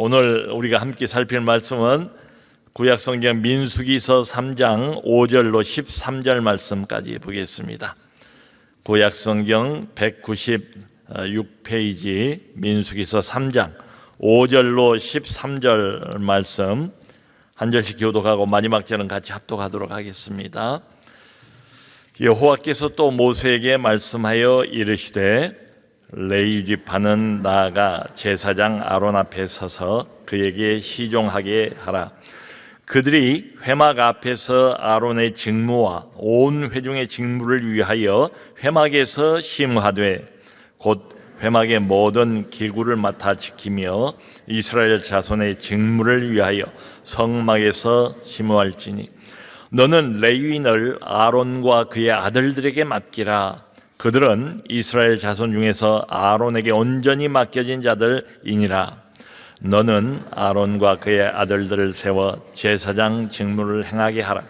오늘 우리가 함께 살필 말씀은 구약성경 민수기서 3장 5절로 13절 말씀까지 보겠습니다. 구약성경 196페이지 민수기서 3장 5절로 13절 말씀 한 절씩 교독하고 마지막 절은 같이 합독하도록 하겠습니다. 여호와께서 또 모세에게 말씀하여 이르시되 레위 지파는 나아가 제사장 아론 앞에 서서 그에게 시종하게 하라. 그들이 회막 앞에서 아론의 직무와 온 회중의 직무를 위하여 회막에서 심하되 곧 회막의 모든 기구를 맡아 지키며 이스라엘 자손의 직무를 위하여 성막에서 심호할지니 너는 레위인을 아론과 그의 아들들에게 맡기라. 그들은 이스라엘 자손 중에서 아론에게 온전히 맡겨진 자들이니라. 너는 아론과 그의 아들들을 세워 제사장 직무를 행하게 하라.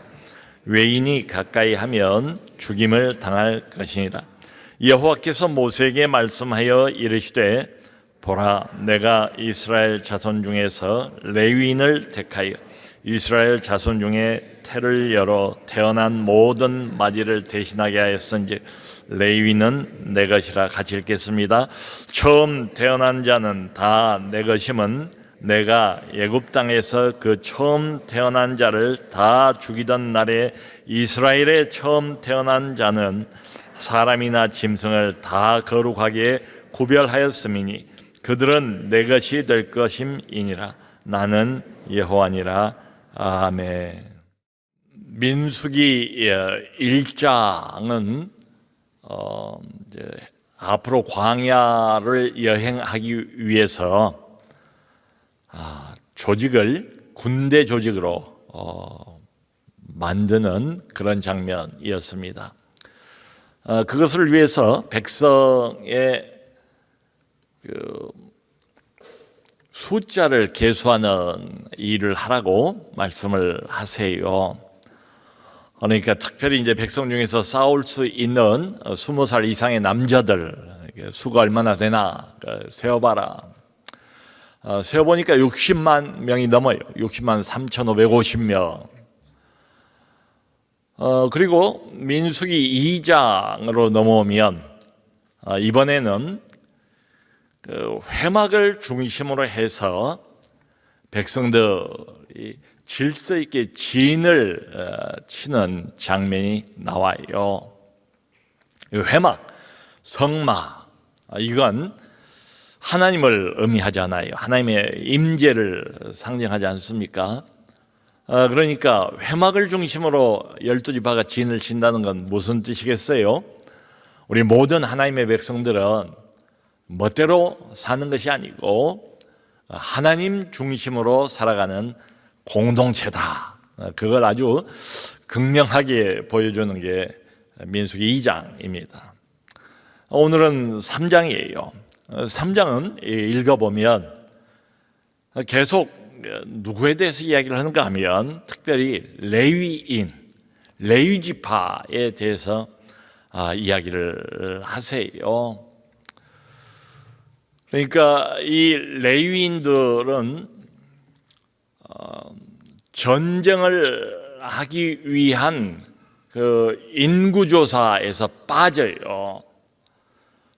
외인이 가까이 하면 죽임을 당할 것이니라. 여호와께서 모세에게 말씀하여 이르시되 보라, 내가 이스라엘 자손 중에서 레위인을 택하여 이스라엘 자손 중에 태를 열어 태어난 모든 마디를 대신하게 하였은즉 레위는 내 것이라. 같이 읽겠습니다. 처음 태어난 자는 다 내 것임은 내가 애굽 땅에서 그 처음 태어난 자를 다 죽이던 날에 이스라엘의 처음 태어난 자는 사람이나 짐승을 다 거룩하게 구별하였음이니 그들은 내 것이 될 것임이니라. 나는 여호와니라. 아멘. 민수기 1장은 앞으로 광야를 여행하기 위해서 조직을 군대 조직으로 만드는 그런 장면이었습니다. 그것을 위해서 백성의 숫자를 계수하는 일을 하라고 말씀을 하세요. 그러니까 특별히 이제 백성 중에서 싸울 수 있는 20살 이상의 남자들 수가 얼마나 되나 세어봐라. 세어보니까 60만 명이 넘어요. 60만 3,550명. 그리고 민수기 2장으로 넘어오면 이번에는 그 회막을 중심으로 해서 백성들이 질서 있게 진을 치는 장면이 나와요. 회막, 성막, 이건 하나님을 의미하잖아요. 하나님의 임재를 상징하지 않습니까? 그러니까 회막을 중심으로 12지파가 진을 친다는 건 무슨 뜻이겠어요? 우리 모든 하나님의 백성들은 멋대로 사는 것이 아니고 하나님 중심으로 살아가는 공동체다. 그걸 아주 극명하게 보여주는 게 민수기 2장입니다. 오늘은 3장이에요. 3장은 읽어보면 계속 누구에 대해서 이야기를 하는가 하면 특별히 레위인, 레위지파에 대해서 이야기를 하세요. 그러니까 이 레위인들은 전쟁을 하기 위한 그 인구조사에서 빠져요.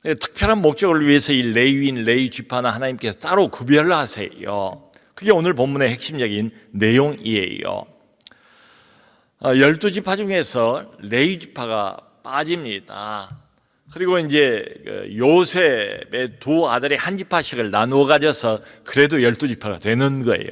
특별한 목적을 위해서 이 레위인, 레위지파는 하나님께서 따로 구별하세요. 그게 오늘 본문의 핵심적인 내용이에요. 12지파 중에서 레위지파가 빠집니다. 그리고 이제 요셉의 두 아들이 한 지파씩을 나누어 가져서 그래도 12지파가 되는 거예요.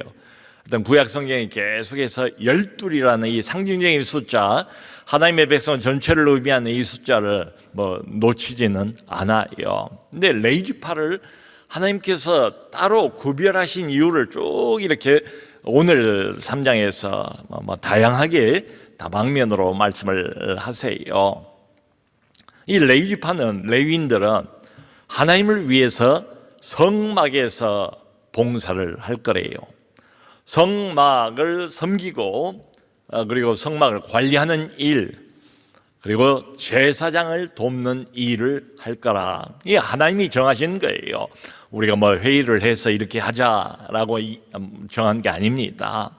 일단 구약 성경이 계속해서 12이라는 이 상징적인 숫자, 하나님의 백성 전체를 의미하는 이 숫자를 놓치지는 않아요. 근데 레위지파를 하나님께서 따로 구별하신 이유를 쭉 이렇게 오늘 3장에서 다양하게 다방면으로 말씀을 하세요. 이 레위지파는, 레위인들은 하나님을 위해서 성막에서 봉사를 할 거래요. 성막을 섬기고 그리고 성막을 관리하는 일, 그리고 제사장을 돕는 일을 할 거라. 이 하나님이 정하신 거예요. 우리가 뭐 회의를 해서 이렇게 하자라고 정한 게 아닙니다.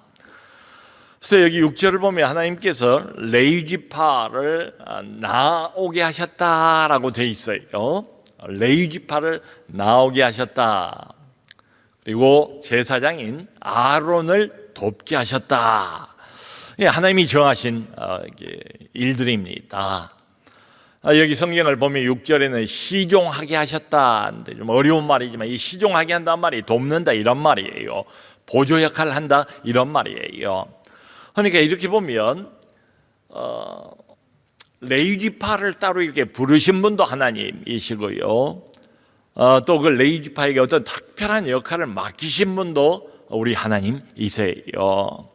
그래서 여기 6절을 보면 하나님께서 레위 지파를 나오게 하셨다라고 돼 있어요. 레위 지파를 나오게 하셨다. 그리고 제사장인 아론을 돕게 하셨다. 하나님이 정하신 일들입니다. 여기 성경을 보면 6절에는 시종하게 하셨다. 좀 어려운 말이지만 이 시종하게 한다는 말이 돕는다 이런 말이에요. 보조 역할을 한다 이런 말이에요. 그러니까 이렇게 보면 레위 지파를 따로 이렇게 부르신 분도 하나님이시고요. 또 그 레위 지파에게 어떤 특별한 역할을 맡기신 분도 우리 하나님이세요.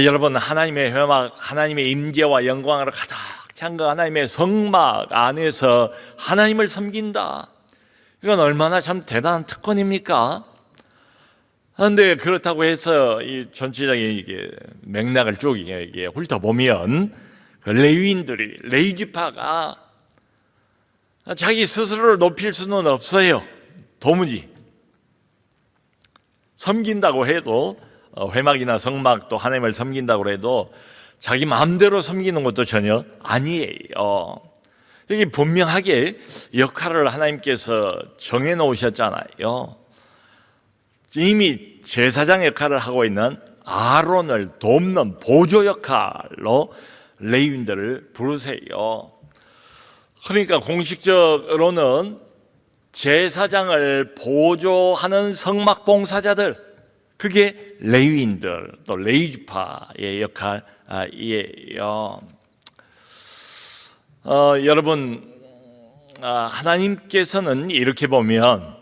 여러분, 하나님의 회막, 하나님의 임재와 영광으로 가득 찬 그 하나님의 성막 안에서 하나님을 섬긴다. 이건 얼마나 참 대단한 특권입니까? 그런데 그렇다고 해서 이 전체적인 이게 맥락을 쭉 훑어보면 그 레위인들이, 레위 지파가 자기 스스로를 높일 수는 없어요. 도무지. 섬긴다고 해도 회막이나 성막 또 하나님을 섬긴다고 해도 자기 마음대로 섬기는 것도 전혀 아니에요. 여기 분명하게 역할을 하나님께서 정해 놓으셨잖아요. 이미 제사장 역할을 하고 있는 아론을 돕는 보조 역할로 레위인들을 부르세요. 그러니까 공식적으로는 제사장을 보조하는 성막 봉사자들, 그게 레위인들, 또 레위 지파의 역할이에요. 여러분, 하나님께서는 이렇게 보면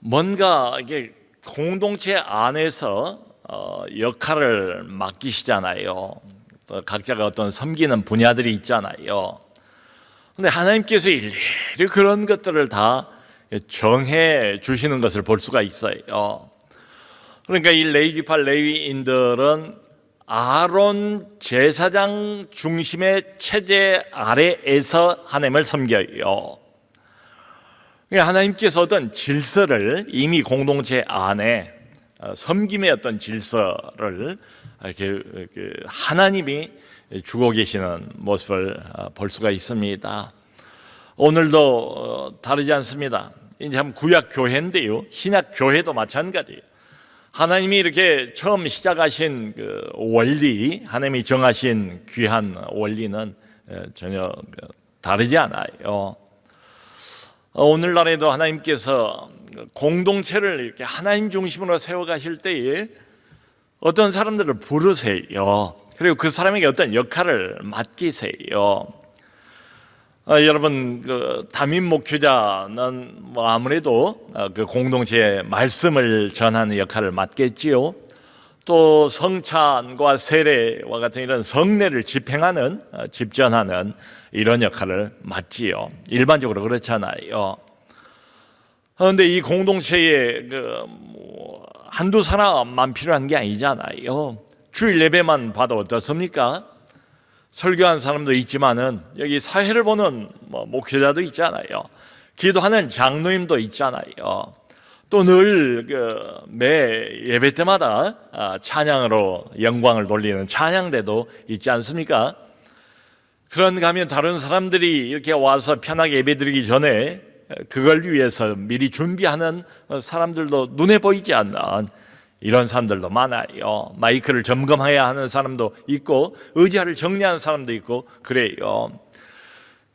뭔가 이게 공동체 안에서 역할을 맡기시잖아요. 각자가 어떤 섬기는 분야들이 있잖아요. 근데 하나님께서 일일이 그런 것들을 다 정해 주시는 것을 볼 수가 있어요. 그러니까 이 레위 지파 레위인들은 아론 제사장 중심의 체제 아래에서 하나님을 섬겨요. 하나님께서 어떤 질서를 이미 공동체 안에 섬김의 어떤 질서를 이렇게 하나님이 주고 계시는 모습을 볼 수가 있습니다. 오늘도 다르지 않습니다. 이제 참 구약 교회인데요, 신약 교회도 마찬가지예요. 하나님이 이렇게 처음 시작하신 그 원리, 하나님이 정하신 귀한 원리는 전혀 다르지 않아요. 오늘날에도 하나님께서 공동체를 이렇게 하나님 중심으로 세워가실 때에 어떤 사람들을 부르세요. 그리고 그 사람에게 어떤 역할을 맡기세요. 여러분, 그 담임 목회자는 뭐 아무래도 그 공동체의 말씀을 전하는 역할을 맡겠지요. 또 성찬과 세례와 같은 이런 성례를 집행하는, 집전하는 이런 역할을 맡지요. 일반적으로 그렇잖아요. 그런데 이 공동체에 한두 사람만 필요한 게 아니잖아요. 주일 예배만 봐도 어떻습니까? 설교한 사람도 있지만은 여기 사회를 보는 목회자도 있잖아요. 기도하는 장로님도 있잖아요. 또 늘 매 예배 때마다 찬양으로 영광을 돌리는 찬양대도 있지 않습니까? 그런가 하면 다른 사람들이 이렇게 와서 편하게 예배드리기 전에 그걸 위해서 미리 준비하는 사람들도 눈에 보이지 않는 이런 사람들도 많아요. 마이크를 점검해야 하는 사람도 있고 의자를 정리하는 사람도 있고 그래요.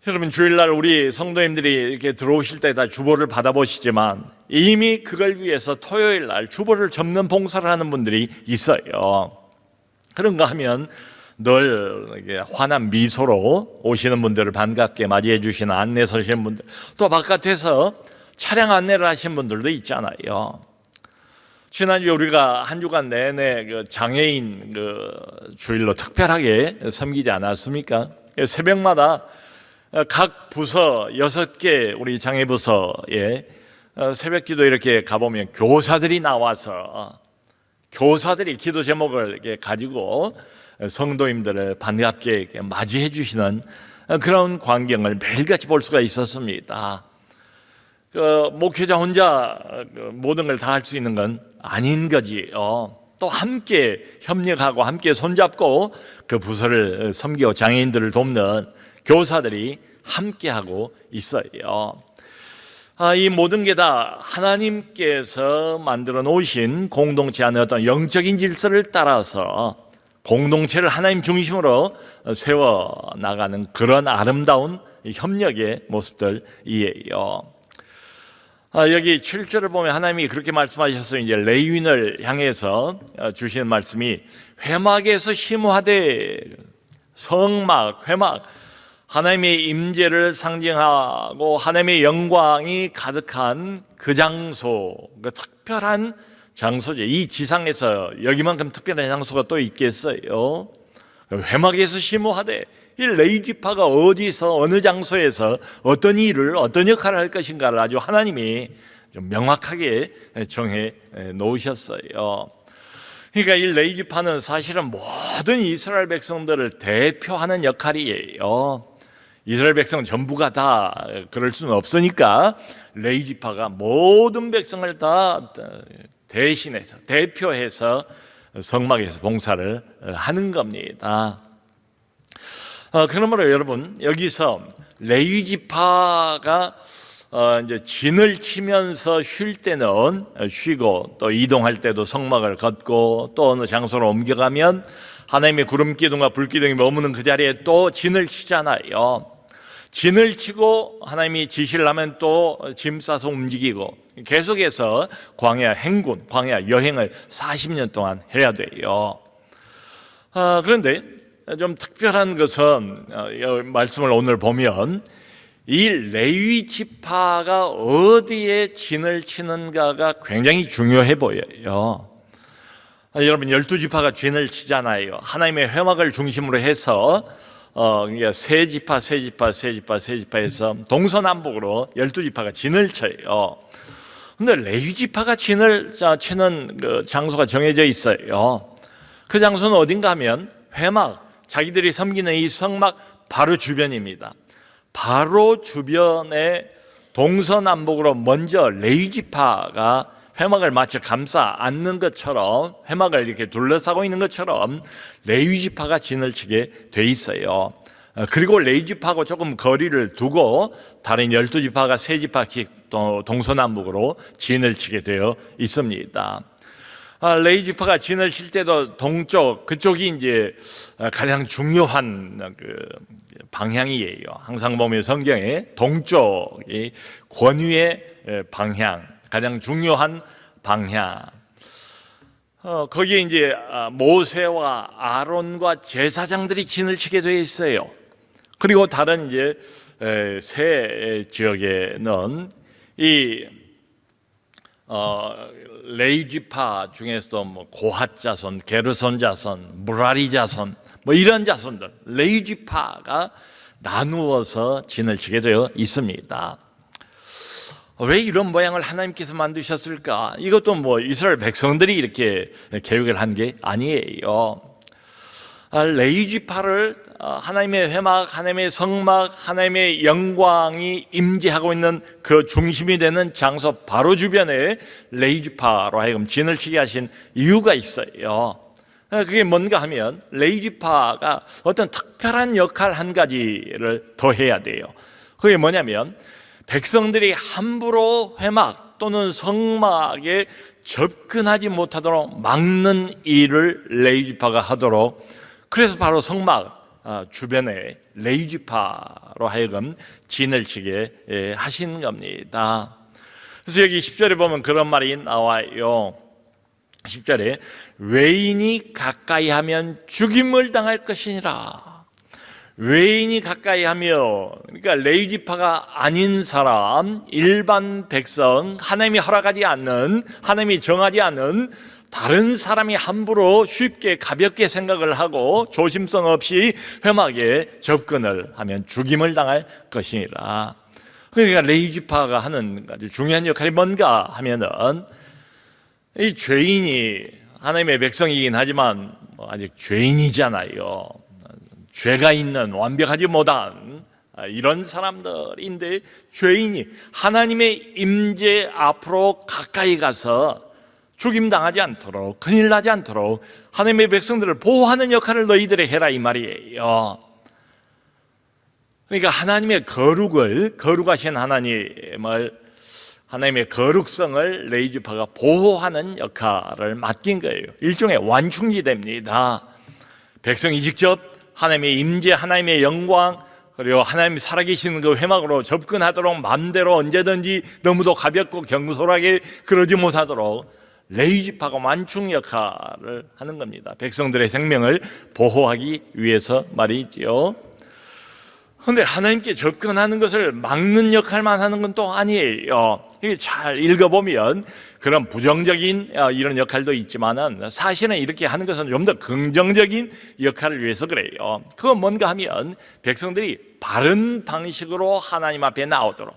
여러분, 주일날 우리 성도님들이 이렇게 들어오실 때 다 주보를 받아보시지만 이미 그걸 위해서 토요일날 주보를 접는 봉사를 하는 분들이 있어요. 그런가 하면 늘 환한 미소로 오시는 분들을 반갑게 맞이해 주시는 안내 서시는 분들, 또 바깥에서 차량 안내를 하신 분들도 있잖아요. 지난주에 우리가 한 주간 내내 장애인 주일로 특별하게 섬기지 않았습니까? 새벽마다 각 부서 6개 우리 장애부서에 새벽 기도 이렇게 가보면 교사들이 나와서 교사들이 기도 제목을 이렇게 가지고 성도님들을 반갑게 맞이해 주시는 그런 광경을 매일같이 볼 수가 있었습니다. 목회자 혼자 모든 걸 다 할 수 있는 건 아닌 거지요. 또 함께 협력하고 함께 손잡고 그 부서를 섬기고 장애인들을 돕는 교사들이 함께하고 있어요. 이 모든 게 다 하나님께서 만들어 놓으신 공동체 안에 어떤 영적인 질서를 따라서 공동체를 하나님 중심으로 세워 나가는 그런 아름다운 협력의 모습들이에요. 여기 7절을 보면 하나님이 그렇게 말씀하셨어요. 이제 레위인을 향해서 주시는 말씀이 회막에서 심화되 성막, 회막, 하나님의 임재를 상징하고 하나님의 영광이 가득한 그 장소, 그 특별한 장소죠. 이 지상에서 여기만큼 특별한 장소가 또 있겠어요? 회막에서 심호하되 이 레위지파가 어디서 어느 장소에서 어떤 일을 어떤 역할을 할 것인가를 아주 하나님이 좀 명확하게 정해 놓으셨어요. 그러니까 이 레위지파는 사실은 모든 이스라엘 백성들을 대표하는 역할이에요. 이스라엘 백성 전부가 다 그럴 수는 없으니까 레위지파가 모든 백성을 다 대신해서 대표해서 성막에서 봉사를 하는 겁니다. 그러므로 여러분 여기서 레위지파가 이제 진을 치면서 쉴 때는 쉬고 또 이동할 때도 성막을 걷고 또 어느 장소로 옮겨가면 하나님의 구름 기둥과 불 기둥이 머무는 그 자리에 또 진을 치잖아요. 진을 치고 하나님이 지시를 하면 또 짐 싸서 움직이고 계속해서 광야 행군, 광야 여행을 40년 동안 해야 돼요. 그런데 좀 특별한 것은 말씀을 오늘 보면 이 레위 지파가 어디에 진을 치는가가 굉장히 중요해 보여요. 여러분 12지파가 진을 치잖아요. 하나님의 회막을 중심으로 해서 세 지파에서 동서남북으로 12지파가 진을 쳐요. 근데 레위 지파가 진을 치는 그 장소가 정해져 있어요. 그 장소는 어딘가 하면 회막, 자기들이 섬기는 이 성막 바로 주변입니다. 바로 주변에 동서남북으로 먼저 레위 지파가 회막을 마치 감싸 안는 것처럼 회막을 이렇게 둘러싸고 있는 것처럼 레위 지파가 진을 치게 돼 있어요. 그리고 레위 지파하고 조금 거리를 두고 다른 12지파가 세 지파씩 동서남북으로 진을 치게 되어 있습니다. 레위 지파가 진을 칠 때도 동쪽 그쪽이 이제 가장 중요한 그 방향이에요. 항상 보면 성경에 동쪽이 권위의 방향, 가장 중요한 방향. 거기에 이제 모세와 아론과 제사장들이 진을 치게 되어 있어요. 그리고 다른 이제 세 지역에는 이 레위 지파 중에서도 뭐 고핫 자손, 게르손 자손, 무라리 자손, 뭐 이런 자손들 레위 지파가 나누어서 진을 치게 되어 있습니다. 왜 이런 모양을 하나님께서 만드셨을까? 이것도 뭐 이스라엘 백성들이 이렇게 계획을 한 게 아니에요. 레위 지파를 하나님의 회막, 하나님의 성막, 하나님의 영광이 임재하고 있는 그 중심이 되는 장소 바로 주변에 레위 지파로 하여금 진을 치게 하신 이유가 있어요. 그게 뭔가 하면 레위 지파가 어떤 특별한 역할 한 가지를 더 해야 돼요. 그게 뭐냐면 백성들이 함부로 회막 또는 성막에 접근하지 못하도록 막는 일을 레위 지파가 하도록, 그래서 바로 성막 주변에 레위 지파로 하여금 진을 치게 하신 겁니다. 그래서 여기 10절에 보면 그런 말이 나와요. 10절에 외인이 가까이 하면 죽임을 당할 것이니라. 외인이 가까이 하며, 그러니까 레위 지파가 아닌 사람, 일반 백성, 하나님이 허락하지 않는, 하나님이 정하지 않는 다른 사람이 함부로 쉽게 가볍게 생각을 하고 조심성 없이 회막에 접근을 하면 죽임을 당할 것이니라. 그러니까 레위 지파가 하는 아주 중요한 역할이 뭔가 하면은 이 죄인이 하나님의 백성이긴 하지만 아직 죄인이잖아요. 죄가 있는 완벽하지 못한 이런 사람들인데, 죄인이 하나님의 임재 앞으로 가까이 가서 죽임당하지 않도록, 큰일 나지 않도록 하나님의 백성들을 보호하는 역할을 너희들이 해라, 이 말이에요. 그러니까 하나님의 거룩하신 하나님의 거룩성을 레위 지파가 보호하는 역할을 맡긴 거예요. 일종의 완충지대입니다. 백성이 직접 하나님의 임재, 하나님의 영광, 그리고 하나님이 살아계시는 그 회막으로 접근하도록 마음대로 언제든지 너무도 가볍고 경솔하게 그러지 못하도록 레위 지파가 완충 역할을 하는 겁니다. 백성들의 생명을 보호하기 위해서 말이지요. 그런데 하나님께 접근하는 것을 막는 역할만 하는 건 또 아니에요. 이게 잘 읽어보면 그런 부정적인 이런 역할도 있지만은, 사실은 이렇게 하는 것은 좀 더 긍정적인 역할을 위해서 그래요. 그건 뭔가 하면 백성들이 바른 방식으로 하나님 앞에 나오도록,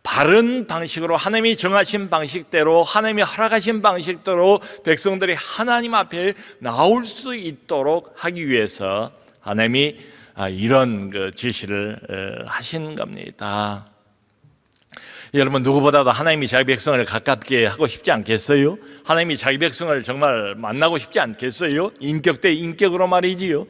바른 방식으로 하나님이 정하신 방식대로, 하나님이 허락하신 방식대로 백성들이 하나님 앞에 나올 수 있도록 하기 위해서 하나님이 이런 지시를 하신 겁니다. 여러분, 누구보다도 하나님이 자기 백성을 가깝게 하고 싶지 않겠어요? 하나님이 자기 백성을 정말 만나고 싶지 않겠어요? 인격 대 인격으로 말이지요.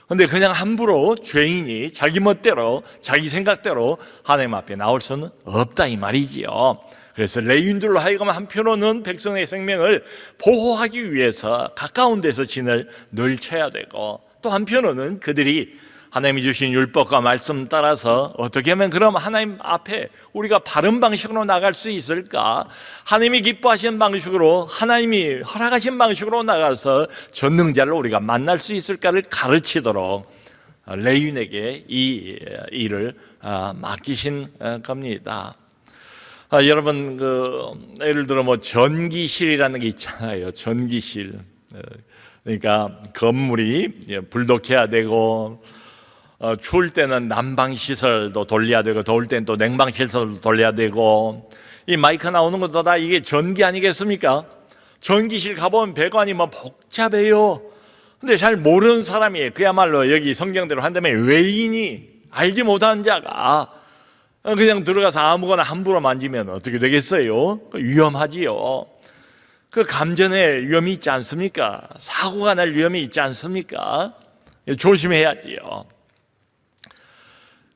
그런데 그냥 함부로 죄인이 자기 멋대로, 자기 생각대로 하나님 앞에 나올 수는 없다, 이 말이지요. 그래서 레위인들로 하여금 한편으로는 백성의 생명을 보호하기 위해서 가까운 데서 진을 늘 쳐야 되고, 또 한편으로는 그들이 하나님이 주신 율법과 말씀 따라서 어떻게 하면 그럼 하나님 앞에 우리가 바른 방식으로 나갈 수 있을까? 하나님이 기뻐하시는 방식으로, 하나님이 허락하신 방식으로 나가서 전능자를 우리가 만날 수 있을까를 가르치도록 레위인에게 이 일을 맡기신 겁니다. 여러분, 예를 들어 전기실이라는 게 있잖아요. 전기실. 그러니까 건물이 불독해야 되고, 추울 때는 난방시설도 돌려야 되고, 더울 때는 또 냉방시설도 돌려야 되고, 이 마이크 나오는 것도 다 이게 전기 아니겠습니까? 전기실 가보면 배관이 복잡해요. 근데 잘 모르는 사람이, 그야말로 여기 성경대로 한다면 외인이, 알지 못하는 자가 그냥 들어가서 아무거나 함부로 만지면 어떻게 되겠어요? 위험하지요. 그 감전에 위험이 있지 않습니까? 사고가 날 위험이 있지 않습니까? 조심해야지요.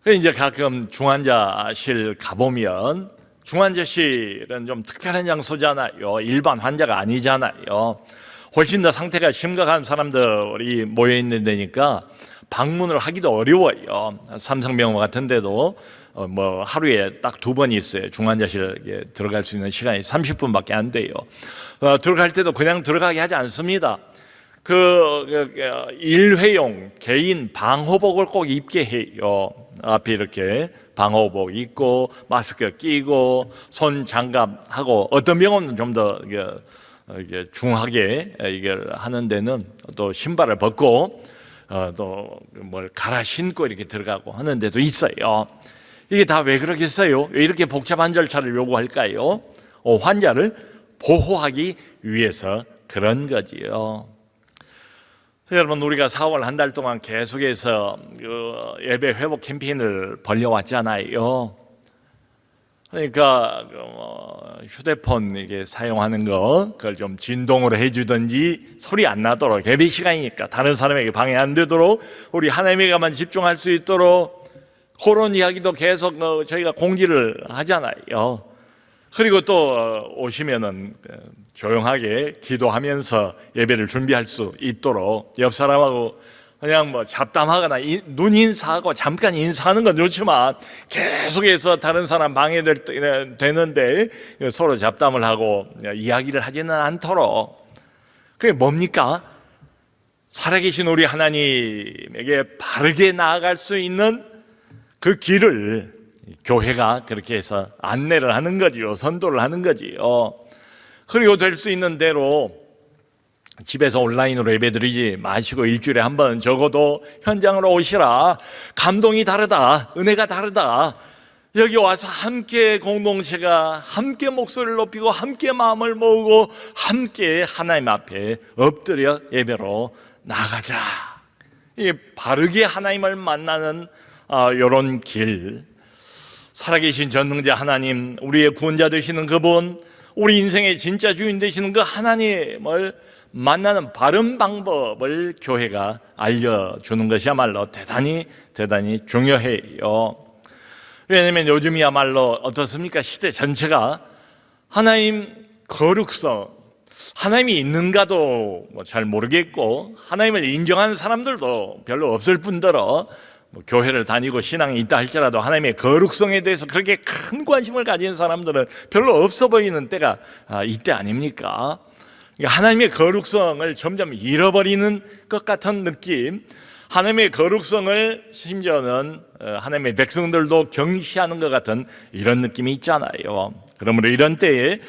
이제 가끔 중환자실 가보면, 중환자실은 좀 특별한 장소잖아요. 일반 환자가 아니잖아요. 훨씬 더 상태가 심각한 사람들이 모여있는 데니까 방문을 하기도 어려워요. 삼성병원 같은 데도 하루에 딱 2번 있어요. 중환자실에 들어갈 수 있는 시간이 30분밖에 안 돼요. 들어갈 때도 그냥 들어가게 하지 않습니다. 일회용 개인 방호복을 꼭 입게 해요. 앞에 이렇게 방호복 입고 마스크 끼고 손 장갑하고, 어떤 병원은 좀 더 중하게 이걸 하는 데는 또 신발을 벗고 또 뭘 갈아 신고 이렇게 들어가고 하는 데도 있어요. 이게 다 왜 그러겠어요? 왜 이렇게 복잡한 절차를 요구할까요? 환자를 보호하기 위해서 그런 거지요. 여러분, 우리가 4월 한 달 동안 계속해서 예배 회복 캠페인을 벌려왔잖아요. 그러니까 휴대폰 이게 사용하는 거, 그걸 좀 진동으로 해주든지, 소리 안 나도록, 예배 시간이니까 다른 사람에게 방해 안 되도록 우리 하나님에게만 집중할 수 있도록 그런 이야기도 계속 저희가 공지를 하잖아요. 그리고 또 오시면은 조용하게 기도하면서 예배를 준비할 수 있도록 옆 사람하고 그냥 잡담하거나 눈 인사하고 잠깐 인사하는 건 좋지만 계속해서 다른 사람 방해되는데 서로 잡담을 하고 이야기를 하지는 않도록. 그게 뭡니까? 살아계신 우리 하나님에게 바르게 나아갈 수 있는 그 길을 교회가 그렇게 해서 안내를 하는 거지요. 선도를 하는 거지요. 그리고 될 수 있는 대로 집에서 온라인으로 예배드리지 마시고 일주일에 한 번 적어도 현장으로 오시라. 감동이 다르다, 은혜가 다르다, 여기 와서 함께 공동체가 함께 목소리를 높이고 함께 마음을 모으고 함께 하나님 앞에 엎드려 예배로 나가자. 이 바르게 하나님을 만나는 이런 길, 살아계신 전능자 하나님, 우리의 구원자 되시는 그분, 우리 인생의 진짜 주인 되시는 그 하나님을 만나는 바른 방법을 교회가 알려주는 것이야말로 대단히 중요해요. 왜냐하면 요즘이야말로 어떻습니까? 시대 전체가 하나님 거룩성, 하나님이 있는가도 잘 모르겠고 하나님을 인정하는 사람들도 별로 없을 뿐더러 교회를 다니고 신앙이 있다 할지라도 하나님의 거룩성에 대해서 그렇게 큰 관심을 가진 사람들은 별로 없어 보이는 때가 이때 아닙니까? 하나님의 거룩성을 점점 잃어버리는 것 같은 느낌, 하나님의 거룩성을 심지어는 하나님의 백성들도 경시하는 것 같은 이런 느낌이 있잖아요. 그러므로 이런 때에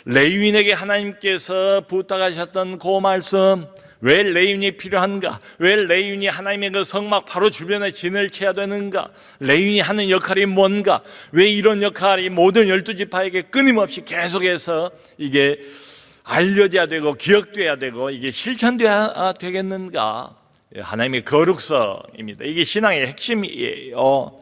레위인에게 하나님께서 부탁하셨던 그 말씀, 왜 레위인이 필요한가? 왜 레위인이 하나님의 그 성막 바로 주변에 진을 쳐야 되는가? 레위인이 하는 역할이 뭔가? 왜 이런 역할이 모든 12지파에게 끊임없이 계속해서 이게 알려져야 되고 기억돼야 되고 이게 실천돼야 되겠는가? 하나님의 거룩성입니다. 이게 신앙의 핵심이에요.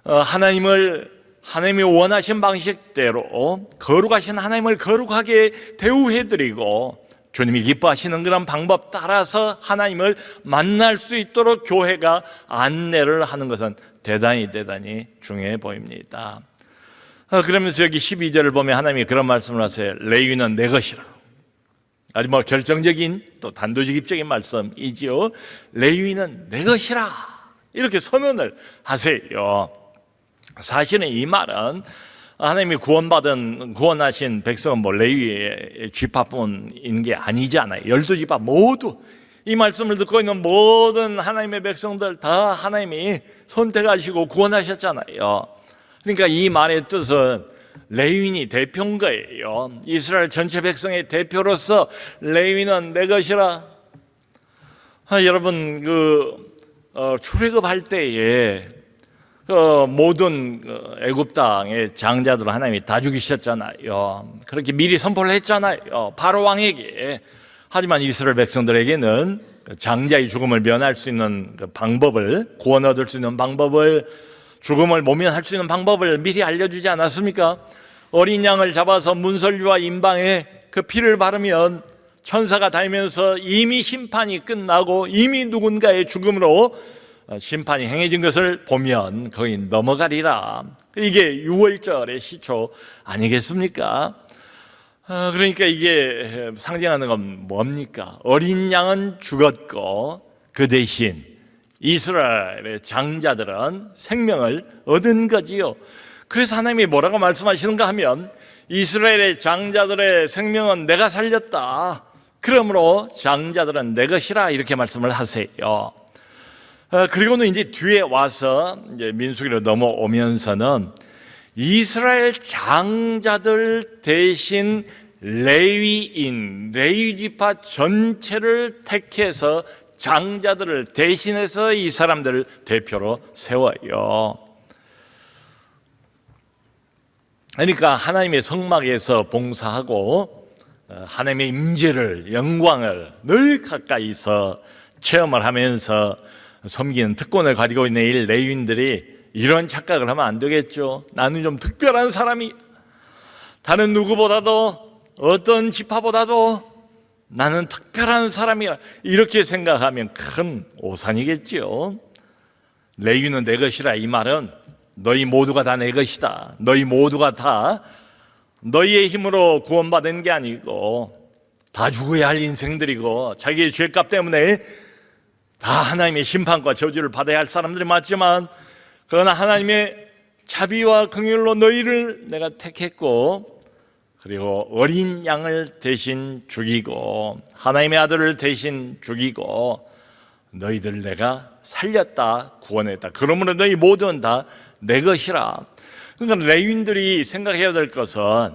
하나님이 원하신 방식대로 거룩하신 하나님을 거룩하게 대우해드리고 주님이 기뻐하시는 그런 방법 따라서 하나님을 만날 수 있도록 교회가 안내를 하는 것은 대단히 중요해 보입니다. 그러면서 여기 12절을 보면 하나님이 그런 말씀을 하세요. 레위는 내 것이라. 아주 결정적인 또 단도직입적인 말씀이지요. 레위는 내 것이라 이렇게 선언을 하세요. 사실은 이 말은 하나님이 구원하신 백성은 레위의 쥐파뿐인 게 아니잖아요. 12지파 모두 이 말씀을 듣고 있는 모든 하나님의 백성들 다 하나님이 선택하시고 구원하셨잖아요. 그러니까 이 말의 뜻은 레위인이 대표인 거예요. 이스라엘 전체 백성의 대표로서 레위는 내 것이라. 여러분 출애굽할 때에 모든 애굽 땅의 장자들을 하나님이 다 죽이셨잖아요. 그렇게 미리 선포를 했잖아요. 바로 왕에게. 하지만 이스라엘 백성들에게는 장자의 죽음을 면할 수 있는 방법을, 구원 얻을 수 있는 방법을, 죽음을 모면할 수 있는 방법을 미리 알려주지 않았습니까? 어린 양을 잡아서 문설주와 임방에 그 피를 바르면 천사가 달면서 이미 심판이 끝나고 이미 누군가의 죽음으로 심판이 행해진 것을 보면 거기 넘어가리라. 이게 유월절의 시초 아니겠습니까? 그러니까 이게 상징하는 건 뭡니까? 어린 양은 죽었고 그 대신 이스라엘의 장자들은 생명을 얻은 거지요. 그래서 하나님이 뭐라고 말씀하시는가 하면 이스라엘의 장자들의 생명은 내가 살렸다. 그러므로 장자들은 내 것이라 이렇게 말씀을 하세요. 그리고는 이제 뒤에 와서 이제 민수기로 넘어오면서는 이스라엘 장자들 대신 레위지파 전체를 택해서 장자들을 대신해서 이 사람들을 대표로 세워요. 그러니까 하나님의 성막에서 봉사하고 하나님의 임재를, 영광을 늘 가까이서 체험을 하면서 섬기는 특권을 가지고 있는 이 레위인들이 이런 착각을 하면 안 되겠죠. 나는 좀 특별한 사람이, 다른 누구보다도 어떤 지파보다도 나는 특별한 사람이야, 이렇게 생각하면 큰 오산이겠죠. 레위는 내 것이라 이 말은 너희 모두가 다 내 것이다. 너희 모두가 다 너희의 힘으로 구원받은 게 아니고 다 죽어야 할 인생들이고 자기의 죄값 때문에 다 하나님의 심판과 저주를 받아야 할 사람들이 맞지만, 그러나 하나님의 자비와 긍휼로 너희를 내가 택했고, 그리고 어린 양을 대신 죽이고 하나님의 아들을 대신 죽이고 너희들 내가 살렸다, 구원했다. 그러므로 너희 모두는 다 내 것이라. 그러니까 레위인들이 생각해야 될 것은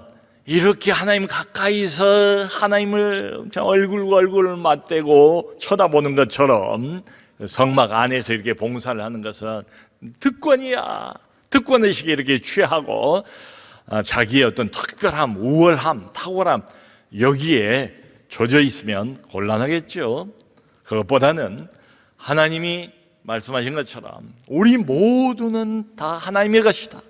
이렇게 하나님 가까이서 하나님을 얼굴과 얼굴을 맞대고 쳐다보는 것처럼 성막 안에서 이렇게 봉사를 하는 것은 특권이야, 특권의식에 이렇게 취하고 자기의 어떤 특별함, 우월함, 탁월함 여기에 젖어 있으면 곤란하겠죠. 그것보다는 하나님이 말씀하신 것처럼 우리 모두는 다 하나님의 것이다.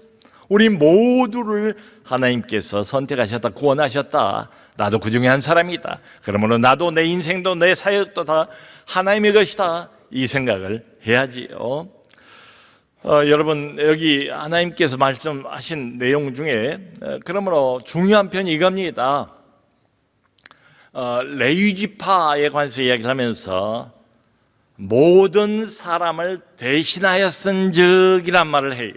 우리 모두를 하나님께서 선택하셨다, 구원하셨다. 나도 그 중에 한 사람이다. 그러므로 나도 내 인생도 내 사역도 다 하나님의 것이다. 이 생각을 해야지요. 여러분, 여기 하나님께서 말씀하신 내용 중에 그러므로 중요한 편이 이겁니다. 레위 지파에 관해서 이야기를 하면서 모든 사람을 대신하였은즉이란 말을 해요.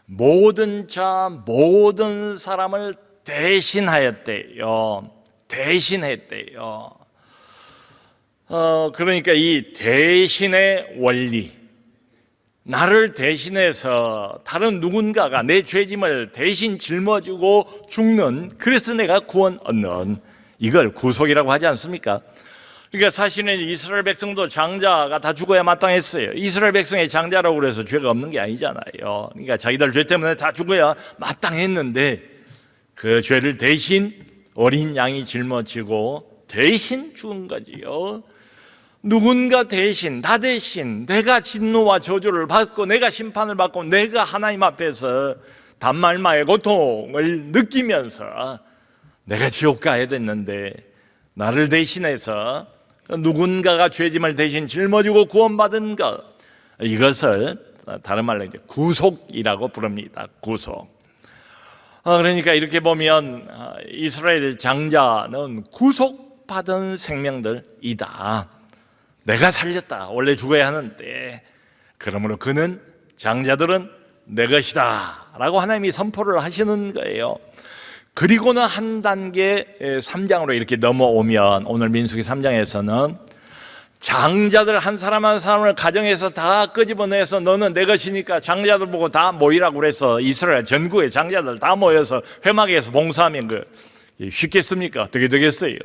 모든 자, 모든 사람을 대신하였대요. 대신했대요. 그러니까 이 대신의 원리, 나를 대신해서 다른 누군가가 내 죄짐을 대신 짊어지고 죽는, 그래서 내가 구원 얻는, 이걸 구속이라고 하지 않습니까? 그러니까 사실은 이스라엘 백성도 장자가 다 죽어야 마땅했어요. 이스라엘 백성의 장자라고 그래서 죄가 없는 게 아니잖아요. 그러니까 자기들 죄 때문에 다 죽어야 마땅했는데 그 죄를 대신 어린 양이 짊어지고 대신 죽은 거지요. 누군가 대신, 나 대신 내가 진노와 저주를 받고 내가 심판을 받고 내가 하나님 앞에서 단말마의 고통을 느끼면서 내가 지옥 가야 됐는데 나를 대신해서 누군가가 죄짐을 대신 짊어지고 구원받은 것, 이것을 다른 말로 이제 구속이라고 부릅니다. 구속. 그러니까 이렇게 보면 이스라엘 장자는 구속받은 생명들이다. 내가 살렸다. 원래 죽어야 하는데 그러므로 그는, 장자들은 내 것이다 라고 하나님이 선포를 하시는 거예요. 그리고는 한 단계 3장으로 이렇게 넘어오면 오늘 민수기 3장에서는 장자들 한 사람 한 사람을 가정에서 다 끄집어내서 너는 내 것이니까 장자들 보고 다 모이라고 그래서 이스라엘 전국의 장자들 다 모여서 회막에서 봉사하면 쉽겠습니까? 어떻게 되겠어요?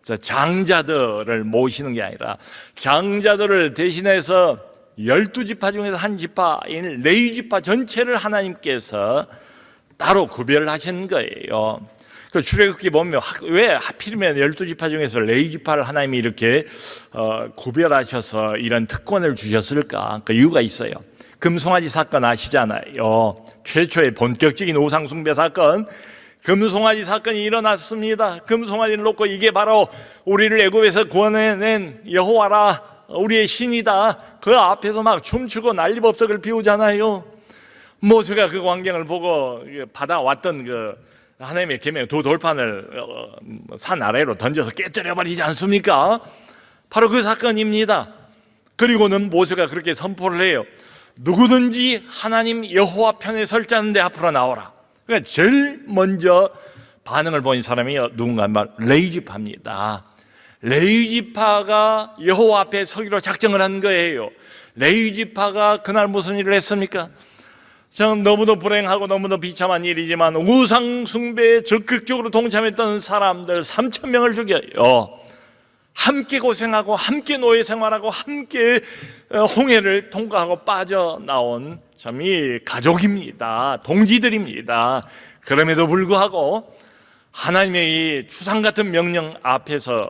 그래서 장자들을 모시는 게 아니라 장자들을 대신해서 12지파 중에서 한 지파인 레위 지파 전체를 하나님께서 따로 구별하신 거예요. 그 출애굽기 보면 왜 하필이면 12지파 중에서 레위 지파를 하나님이 이렇게 구별하셔서 이런 특권을 주셨을까? 그 이유가 있어요. 금송아지 사건 아시잖아요. 최초의 본격적인 우상 숭배 사건, 금송아지 사건이 일어났습니다. 금송아지를 놓고 이게 바로 우리를 애굽에서 구원해낸 여호와라, 우리의 신이다. 그 앞에서 막 춤추고 난리법석을 피우잖아요. 모세가 그 광경을 보고 받아왔던 그 하나님의 계명 두 돌판을 산 아래로 던져서 깨뜨려버리지 않습니까? 바로 그 사건입니다. 그리고는 모세가 그렇게 선포를 해요. 누구든지 하나님 여호와 편에 설 자는 데 앞으로 나오라. 그러니까 제일 먼저 반응을 보인 사람이 누군가 말 레위 지파입니다. 레위 지파가 여호와 앞에 서기로 작정을 한 거예요. 레위 지파가 그날 무슨 일을 했습니까? 참 너무도 불행하고 너무도 비참한 일이지만 우상 숭배에 적극적으로 동참했던 사람들 3,000명을 죽여요. 함께 고생하고 함께 노예 생활하고 함께 홍해를 통과하고 빠져나온 참 이 가족입니다. 동지들입니다. 그럼에도 불구하고 하나님의 이 추상 같은 명령 앞에서는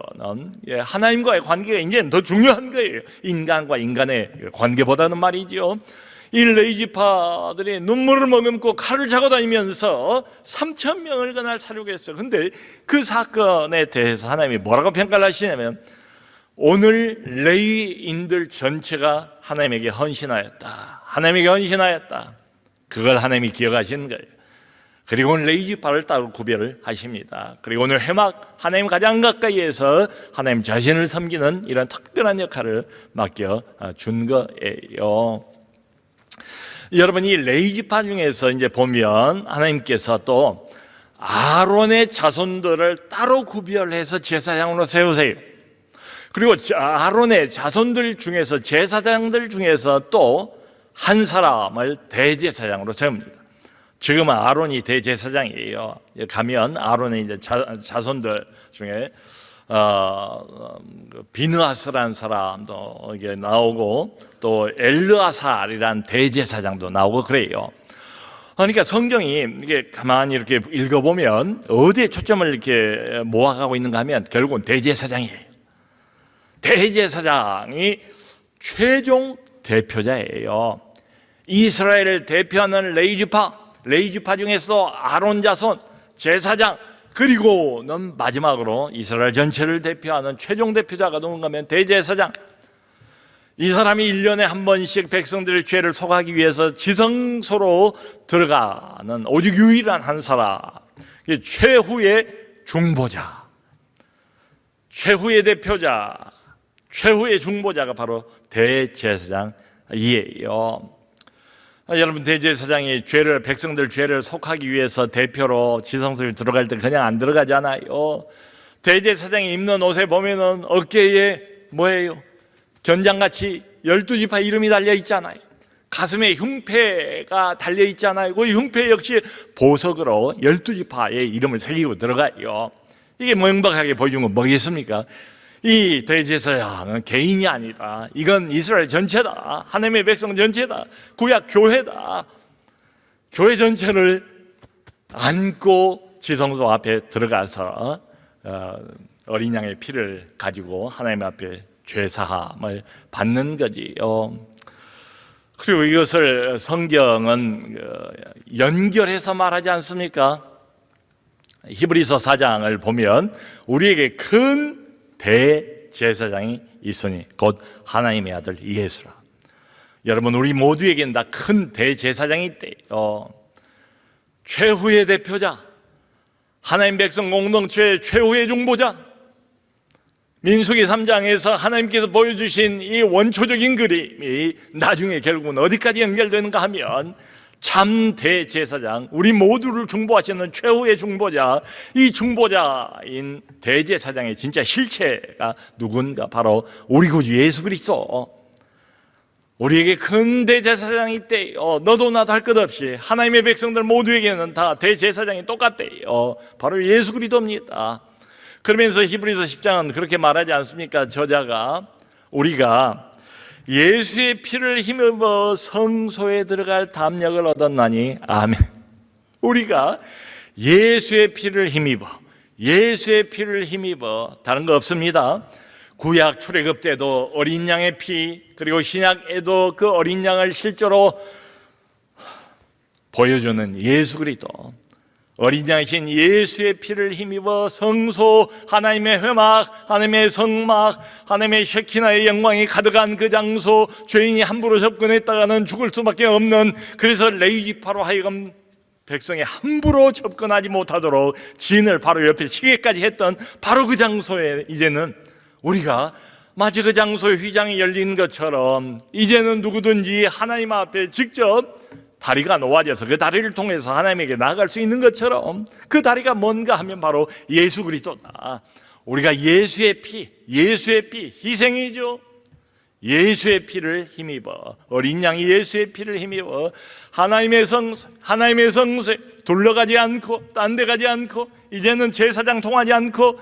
하나님과의 관계가 이제 더 중요한 거예요. 인간과 인간의 관계보다는 말이죠. 이 레위 지파들이 눈물을 머금고 칼을 차고 다니면서 3,000명을 그날 사륙했어요. 근데 그 사건에 대해서 하나님이 뭐라고 평가를 하시냐면 오늘 레위인들 전체가 하나님에게 헌신하였다. 하나님에게 헌신하였다. 그걸 하나님이 기억하시는 거예요. 그리고 오늘 레위 지파를 따로 구별을 하십니다. 그리고 오늘 회막 하나님 가장 가까이에서 하나님 자신을 섬기는 이런 특별한 역할을 맡겨 준 거예요. 여러분, 이 레위 지파 중에서 이제 보면 하나님께서 또 아론의 자손들을 따로 구별해서 제사장으로 세우세요. 그리고 아론의 자손들 중에서 제사장들 중에서 또 한 사람을 대제사장으로 세웁니다. 지금은 아론이 대제사장이에요. 가면 아론의 이제 자손들 중에 비느하스라는 사람도 이게 나오고 또 엘르아살이란 대제사장도 나오고 그래요. 그러니까 성경이 이게 가만히 이렇게 읽어보면 어디에 초점을 이렇게 모아가고 있는가 하면 결국은 대제사장이에요. 대제사장이 최종 대표자예요. 이스라엘을 대표하는 레위지파 중에서 아론 자손 제사장, 그리고는 마지막으로 이스라엘 전체를 대표하는 최종 대표자가 누군가 하면 대제사장. 이 사람이 1년에 한 번씩 백성들의 죄를 속하기 위해서 지성소로 들어가는 오직 유일한 한 사람, 최후의 중보자, 최후의 대표자, 최후의 중보자가 바로 대제사장이에요. 여러분, 대제사장이 백성들 죄를 속하기 위해서 대표로 지성소에 들어갈 때 그냥 안 들어가잖아요. 대제사장이 입는 옷에 보면은 어깨에 뭐예요? 견장같이 12지파 이름이 달려 있잖아요. 가슴에 흉패가 달려 있잖아요. 그 흉패 역시 보석으로 12지파의 이름을 새기고 들어가요. 이게 명백하게 보여준 건 뭐겠습니까? 이 대제사장은 개인이 아니다. 이건 이스라엘 전체다. 하나님의 백성 전체다. 구약 교회다. 교회 전체를 안고 지성소 앞에 들어가서 어린 양의 피를 가지고 하나님 앞에 죄사함을 받는 거지요. 그리고 이것을 성경은 연결해서 말하지 않습니까? 히브리서 4장을 보면 우리에게 큰 대제사장이 있으니 곧 하나님의 아들 예수라. 여러분, 우리 모두에게는 다 큰 대제사장이 있대요. 최후의 대표자, 하나님 백성 공동체의 최후의 중보자. 민수기 3장에서 하나님께서 보여주신 이 원초적인 그림이 나중에 결국은 어디까지 연결되는가 하면 참 대제사장, 우리 모두를 중보하시는 최후의 중보자, 이 중보자인 대제사장의 진짜 실체가 누군가? 바로 우리 구주 예수 그리스도. 우리에게 큰 대제사장이 있대요. 너도 나도 할 것 없이 하나님의 백성들 모두에게는 다 대제사장이 똑같대요. 바로 예수 그리스도입니다. 그러면서 히브리서 10장은 그렇게 말하지 않습니까? 저자가 우리가 예수의 피를 힘입어 성소에 들어갈 담력을 얻었나니 아멘. 우리가 예수의 피를 힘입어, 예수의 피를 힘입어, 다른 거 없습니다. 구약 출애굽 때도 어린 양의 피, 그리고 신약에도 그 어린 양을 실제로 보여주는 예수 그리스도, 어린 양이신 예수의 피를 힘입어 성소, 하나님의 회막, 하나님의 성막, 하나님의 셰키나의 영광이 가득한 그 장소, 죄인이 함부로 접근했다가는 죽을 수밖에 없는, 그래서 레위지파로 하여금 백성이 함부로 접근하지 못하도록 진을 바로 옆에 치게까지 했던 바로 그 장소에 이제는 우리가 마치 그 장소의 휘장이 열린 것처럼 이제는 누구든지 하나님 앞에 직접 다리가 놓아져서 그 다리를 통해서 하나님에게 나아갈 수 있는 것처럼, 그 다리가 뭔가 하면 바로 예수 그리스도다. 우리가 예수의 피, 희생이죠. 예수의 피를 힘입어, 어린 양이 예수의 피를 힘입어 하나님의 성소에 둘러가지 않고 딴 데 가지 않고 이제는 제사장 통하지 않고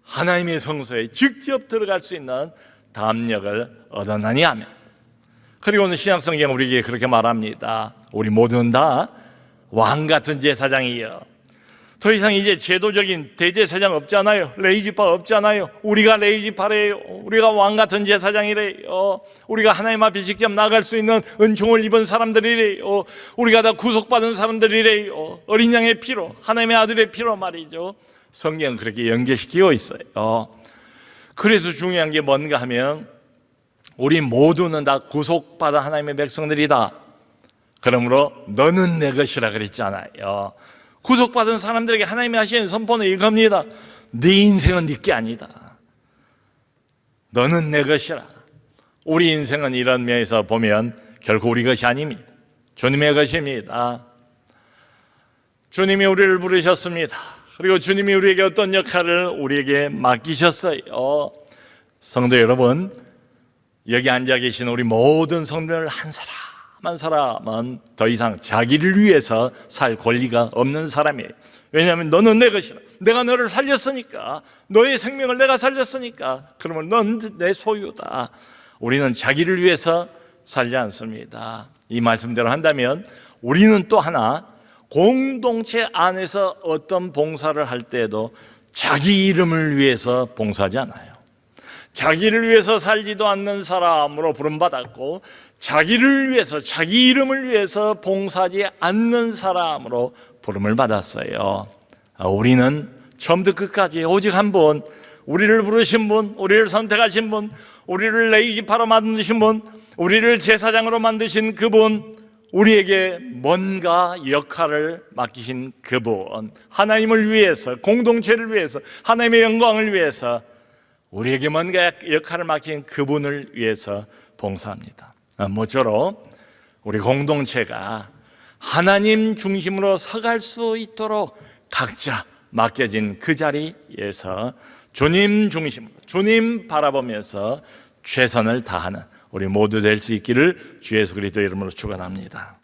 하나님의 성소에 직접 들어갈 수 있는 담력을 얻었나니 아멘. 그리고는 신약성경 우리에게 그렇게 말합니다. 우리 모두는 다 왕같은 제사장이요. 더 이상 이제 제도적인 대제사장 없잖아요. 레위지파 없잖아요. 우리가 레위지파래요. 우리가 왕같은 제사장이래요. 우리가 하나님 앞에 직접 나갈 수 있는 은총을 입은 사람들이래요. 우리가 다 구속받은 사람들이래요. 어린 양의 피로, 하나님의 아들의 피로 말이죠. 성경은 그렇게 연결시키고 있어요. 그래서 중요한 게 뭔가 하면 우리 모두는 다 구속받은 하나님의 백성들이다. 그러므로 너는 내 것이라 그랬잖아요. 구속받은 사람들에게 하나님이 하시는 선포는 이겁니다. 네 인생은 네 게 아니다. 너는 내 것이라. 우리 인생은 이런 면에서 보면 결코 우리 것이 아닙니다. 주님의 것입니다. 주님이 우리를 부르셨습니다. 그리고 주님이 우리에게 어떤 역할을 우리에게 맡기셨어요. 성도 여러분, 여기 앉아 계신 우리 모든 성도들 한 사람 한 사람은 더 이상 자기를 위해서 살 권리가 없는 사람이에요. 왜냐하면 너는 내 것이라, 내가 너를 살렸으니까, 너의 생명을 내가 살렸으니까 그러면 넌 내 소유다. 우리는 자기를 위해서 살지 않습니다. 이 말씀대로 한다면 우리는 또 하나 공동체 안에서 어떤 봉사를 할 때에도 자기 이름을 위해서 봉사하지 않아요. 자기를 위해서 살지도 않는 사람으로 부름받았고, 자기를 위해서, 자기 이름을 위해서 봉사하지 않는 사람으로 부름을 받았어요. 우리는 처음부터 끝까지 오직 한 분, 우리를 부르신 분, 우리를 선택하신 분, 우리를 레위지파로 만드신 분, 우리를 제사장으로 만드신 그분, 우리에게 뭔가 역할을 맡기신 그분, 하나님을 위해서, 공동체를 위해서, 하나님의 영광을 위해서 우리에게 뭔가 역할을 맡긴 그분을 위해서 봉사합니다. 모쪼록 우리 공동체가 하나님 중심으로 서갈 수 있도록 각자 맡겨진 그 자리에서 주님 중심으로, 주님 바라보면서 최선을 다하는 우리 모두 될 수 있기를 주 예수 그리스도 이름으로 축원합니다.